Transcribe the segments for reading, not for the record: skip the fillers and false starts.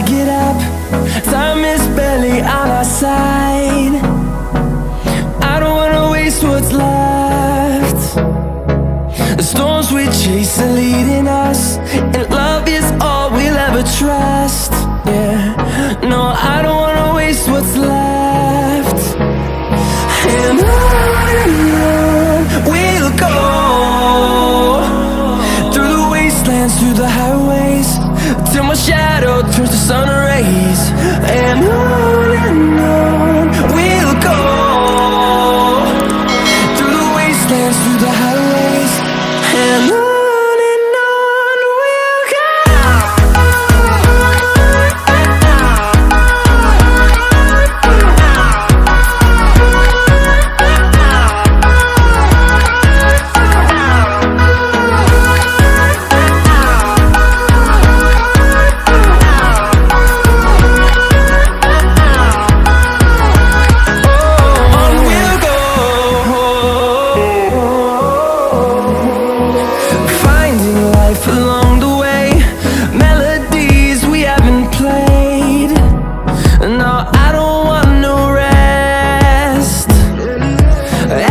get up, time is barely on our side. I don't wanna waste what's left. The storms we chase are leading us, and love is all we'll ever trust. Yeah, no, I don't wanna waste what's left. And on we'll go, through the wastelands, through the highways, till my shadow turns to sun rays. And on we'll go, through the wastelands, through the highways, and on we'll go. Along the way, melodies we haven't played. No, I don't want no rest.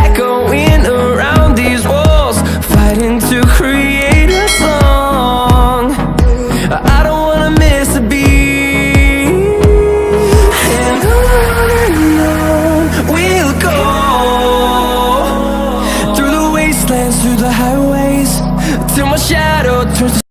Echoing around these walls, fighting to create a song. I don't wanna miss a beat. And on we'll go, through the wastelands, through the highways, till my shadow turns to